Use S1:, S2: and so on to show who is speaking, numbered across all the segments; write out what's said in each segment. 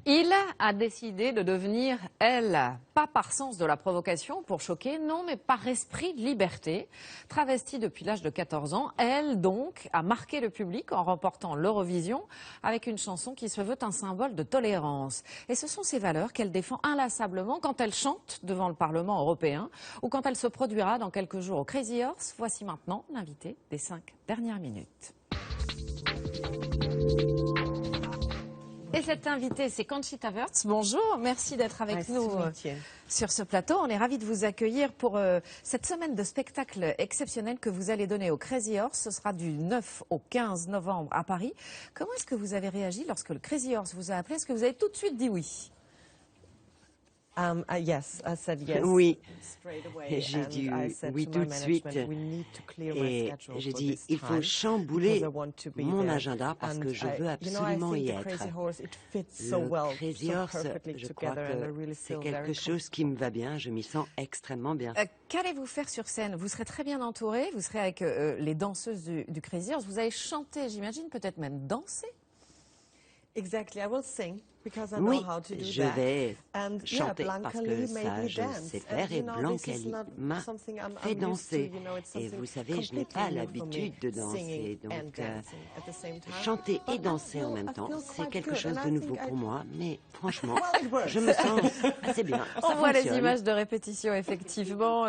S1: Il a décidé de devenir elle, pas par sens de la provocation pour choquer, non, mais par esprit de liberté. Travestie depuis l'âge de 14 ans, elle donc a marqué le public en remportant l'Eurovision avec une chanson qui se veut un symbole de tolérance. Et ce sont ces valeurs qu'elle défend inlassablement quand elle chante devant le Parlement européen ou quand elle se produira dans quelques jours au Crazy Horse. Voici maintenant l'invité des 5 dernières minutes. Et cette invitée, c'est Conchita Wurst. Bonjour, merci d'être avec nous sur ce plateau. On est ravis de vous accueillir pour cette semaine de spectacle exceptionnel que vous allez donner au Crazy Horse. Ce sera du 9 au 15 novembre à Paris. Comment est-ce que vous avez réagi lorsque le Crazy Horse vous a appelé? Est-ce que vous avez tout de suite dit oui?
S2: Yes, I said yes.
S3: Oui,
S2: Straight away.
S3: j'ai dit
S2: And I said
S3: oui
S2: to
S3: tout
S2: my
S3: de suite.
S2: management, we need to clear my
S3: Et
S2: schedule
S3: j'ai
S2: for
S3: dit,
S2: this
S3: il faut
S2: time
S3: chambouler
S2: because I want to be
S3: mon
S2: there.
S3: agenda parce
S2: And
S3: que je veux
S2: I
S3: absolument
S2: think
S3: y
S2: the
S3: être.
S2: Crazy Horse, it fits so
S3: Le
S2: well,
S3: Crazy
S2: so
S3: Horse,
S2: perfectly
S3: je crois
S2: together, and I
S3: que
S2: really
S3: c'est
S2: feel
S3: quelque
S2: very
S3: chose qui me va bien, je m'y sens extrêmement bien.
S1: Qu'allez-vous faire sur scène? Vous serez très bien entouré, vous serez avec les danseuses du Crazy Horse. Vous allez chanter, j'imagine, peut-être même danser?
S2: Exactly, I will sing because I know
S3: Oui,
S2: how to do
S3: je
S2: that.
S3: vais
S2: And
S3: chanter
S2: Blanca
S3: parce que
S2: Lee made
S3: ça,
S2: me
S3: je
S2: dance.
S3: sais faire
S2: And,
S3: et
S2: you know,
S3: Blanca
S2: this is
S3: Lee
S2: not
S3: m'a
S2: something I'm
S3: fait
S2: used to,
S3: danser.
S2: you know, it's
S3: Et
S2: something
S3: vous savez, je n'ai
S2: completely
S3: pas
S2: new for me,
S3: l'habitude de danser.
S2: singing and
S3: Donc,
S2: dancing at the same time.
S3: chanter et
S2: But
S3: danser en
S2: I
S3: même temps,
S2: feel
S3: c'est
S2: quite
S3: quelque
S2: good,
S3: chose
S2: and
S3: de
S2: I
S3: nouveau
S2: think
S3: pour moi. Mais franchement,
S2: Well, it works.
S3: je me sens assez bien.
S1: On
S3: Ça
S1: voit les
S3: fonctionne.
S1: images de répétition, effectivement.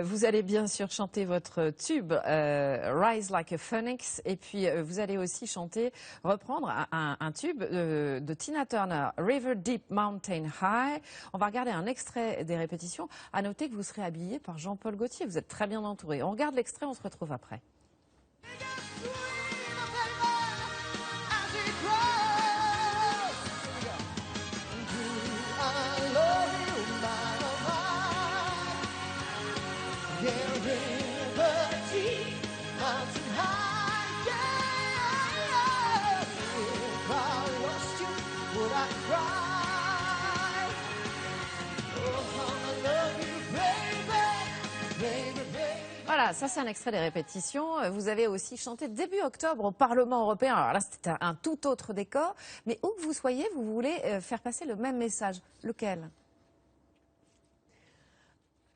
S1: Vous allez bien sûr chanter votre tube Rise Like a Phoenix. Et puis, vous allez aussi reprendre un tube de Tina Turner, River Deep Mountain High. On va regarder un extrait des répétitions. À noter que vous serez habillé par Jean-Paul Gaultier. Vous êtes très bien entouré. On regarde l'extrait, on se retrouve après. Voilà, ça c'est un extrait des répétitions. Vous avez aussi chanté début octobre au Parlement européen. Alors là, c'était un tout autre décor. Mais où que vous soyez, vous voulez faire passer le même message. Lequel?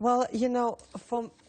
S2: Well, you know,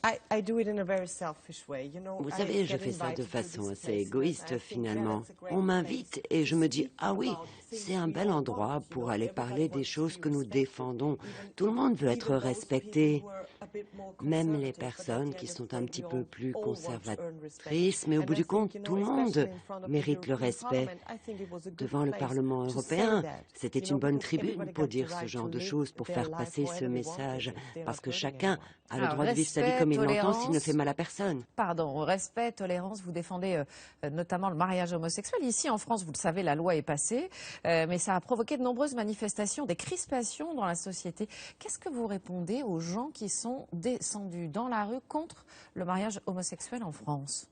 S2: I do it in a very selfish way. You know,
S3: Vous
S2: I
S3: savez, je
S2: get
S3: fais ça de
S2: invited to
S3: façon
S2: these
S3: assez
S2: places,
S3: égoïste
S2: and I think,
S3: finalement.
S2: yeah, it's a great
S3: On m'invite
S2: place
S3: et je
S2: to
S3: me dis,
S2: speak
S3: ah oui,
S2: about
S3: c'est
S2: things
S3: un
S2: we
S3: bel
S2: all
S3: endroit
S2: want, you
S3: pour
S2: know,
S3: aller
S2: everybody
S3: parler des
S2: wants to
S3: choses
S2: be
S3: que nous
S2: respected,
S3: défendons.
S2: even
S3: Tout le monde veut
S2: even
S3: être
S2: those people
S3: respecté,
S2: who were a bit more
S3: même les
S2: conservative, but at
S3: personnes
S2: the
S3: qui
S2: end of
S3: sont
S2: the
S3: un
S2: day,
S3: petit
S2: we
S3: peu
S2: all
S3: plus
S2: want to earn
S3: conservatrices.
S2: respect.
S3: Mais au
S2: And
S3: bout
S2: I
S3: du
S2: think,
S3: compte,
S2: you know,
S3: tout le monde
S2: especially in front of the
S3: mérite le
S2: European
S3: respect.
S2: Parliament, I think it was a good
S3: Devant le
S2: place
S3: Parlement
S2: to say
S3: européen,
S2: that,
S3: c'était
S2: you know,
S3: une bonne
S2: because
S3: tribune
S2: everybody
S3: pour
S2: got the
S3: dire ce
S2: right
S3: genre
S2: to
S3: de
S2: live
S3: choses, pour
S2: their
S3: faire
S2: life
S3: passer ce
S2: however they want
S3: message.
S2: it, if they're
S3: Parce
S2: not
S3: que
S2: hurting
S3: chacun
S2: anyone.
S3: a le
S1: Alors,
S3: droit de vivre sa vie comme il l'entend s'il ne fait mal à personne.
S1: Pardon, respect, tolérance, vous défendez notamment le mariage homosexuel. Ici, en France, vous le savez, la loi est passée, mais ça a provoqué de nombreuses manifestations, des crispations dans la société. Qu'est-ce que vous répondez aux gens qui sont descendus dans la rue contre le mariage homosexuel en France?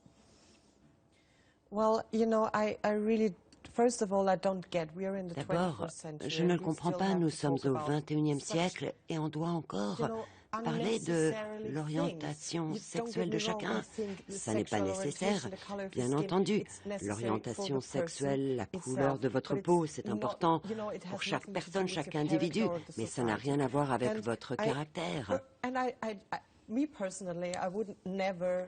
S2: Well, you know, I really, first of all, I don't get. We are in the
S3: D'abord,
S2: 21st century.
S3: je ne le
S2: and we
S3: comprends
S2: still
S3: pas,
S2: have
S3: nous
S2: to
S3: sommes
S2: talk
S3: au
S2: about
S3: XXIe
S2: such,
S3: siècle et on doit encore
S2: you know,
S3: parler de
S2: unnecessarily
S3: l'orientation
S2: things.
S3: sexuelle de
S2: Don't get me wrong,
S3: chacun.
S2: I think the
S3: Ça n'est pas
S2: sexual
S3: nécessaire,
S2: orientation, the color of your
S3: bien
S2: skin,
S3: entendu.
S2: it's necessary for
S3: L'orientation
S2: the person
S3: sexuelle, la
S2: itself,
S3: couleur de votre
S2: but
S3: peau,
S2: it's
S3: c'est
S2: not,
S3: important
S2: you know, it has
S3: pour chaque
S2: nothing to do
S3: personne,
S2: with
S3: chaque
S2: your
S3: individu,
S2: character or the
S3: mais ça n'a
S2: society.
S3: rien à voir avec
S2: And
S3: votre caractère.
S2: And me personally, I would never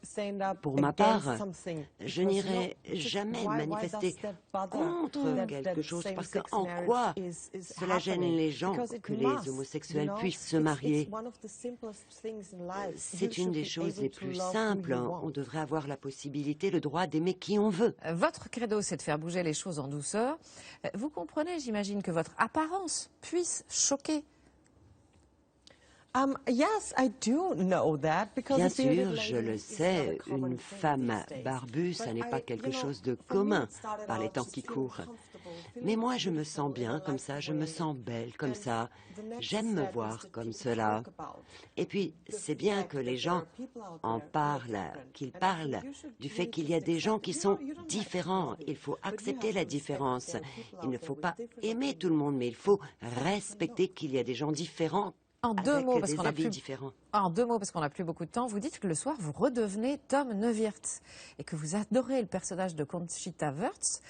S2: stand up
S3: Pour ma
S2: against
S3: part,
S2: something,
S3: je
S2: because,
S3: n'irai
S2: you know, just
S3: jamais
S2: why
S3: manifester
S2: does that bother
S3: contre quelque chose, parce que en quoi cela gêne les gens que les homosexuels puissent se marier? C'est une des choses les plus simples. On devrait avoir la possibilité, le droit d'aimer qui on veut.
S1: Votre credo, c'est de faire bouger les choses en douceur. Vous comprenez, j'imagine, que votre apparence puisse choquer.
S2: Yes, I do know that, because
S3: Bien
S2: a bearded
S3: sûr,
S2: lady
S3: je le
S2: is not
S3: sais,
S2: a common
S3: une
S2: thing
S3: femme
S2: these days.
S3: barbue, ça
S2: But
S3: n'est pas
S2: you
S3: quelque
S2: know,
S3: chose de
S2: for me,
S3: commun
S2: it started
S3: par les
S2: out
S3: temps
S2: just
S3: qui
S2: feeling
S3: courent.
S2: comfortable,
S3: Mais
S2: feeling
S3: moi, je me
S2: beautiful,
S3: sens bien
S2: and I
S3: comme
S2: like
S3: ça,
S2: the
S3: je me
S2: way.
S3: sens belle comme
S2: And
S3: ça.
S2: the next
S3: J'aime me
S2: step is
S3: voir
S2: that
S3: comme
S2: people
S3: cela.
S2: talk about
S3: Et puis, c'est bien que les gens en parlent, qu'ils parlent du fait qu'il y a des gens qui sont différents. Il faut accepter la différence. Il ne faut pas aimer tout le monde, mais il faut respecter qu'il y a des gens différents.
S1: En deux mots, parce qu'on n'a plus
S3: différents.
S1: En deux mots, parce qu'on n'a plus beaucoup de temps, vous dites que le soir, vous redevenez Tom Neuwirth et que vous adorez le personnage de Conchita Wurst,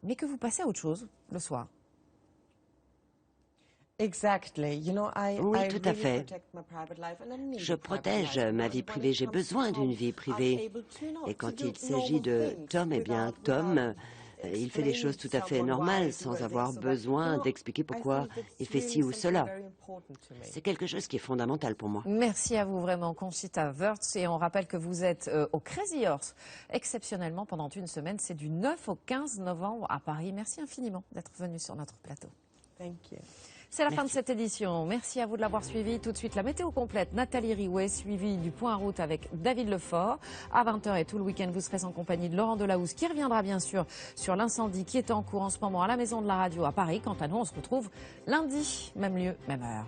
S1: mais que vous passez à autre chose le soir.
S2: Exactly. You know,
S3: Oui,
S2: I
S3: tout à
S2: really
S3: fait.
S2: protect my private life and I need
S3: Je
S2: a private
S3: protège
S2: life.
S3: ma vie
S2: But when
S3: privée,
S2: it
S3: j'ai
S2: comes to
S3: besoin d'une
S2: Tom,
S3: vie
S2: I'm
S3: privée.
S2: able to
S3: Et
S2: to
S3: quand
S2: do
S3: il s'agit
S2: normal
S3: de
S2: things
S3: Tom, eh bien,
S2: without
S3: Tom, il fait des
S2: explaining
S3: choses
S2: to
S3: tout à fait
S2: someone why
S3: normales
S2: he
S3: sans
S2: was this
S3: avoir
S2: or that. You
S3: besoin
S2: know,
S3: d'expliquer
S2: I
S3: pourquoi
S2: think that's
S3: il fait
S2: really
S3: ci ou
S2: something
S3: cela.
S2: very important to me.
S3: C'est quelque chose qui est fondamental pour moi.
S1: Merci à vous vraiment, Conchita Wurst. Et on rappelle que vous êtes au Crazy Horse, exceptionnellement pendant une semaine. C'est du 9 au 15 novembre à Paris. Merci infiniment d'être venu sur notre plateau.
S2: Thank you.
S1: C'est la fin de
S3: Merci.
S1: cette édition. Merci à vous de l'avoir suivi. Tout de suite, la météo complète. Nathalie Riouet, suivie du point à route avec David Lefort. À 20h et tout le week-end, vous serez en compagnie de Laurent Delahousse, qui reviendra bien sûr sur l'incendie qui est en cours en ce moment à la Maison de la Radio à Paris. Quant à nous, on se retrouve lundi, même lieu, même heure.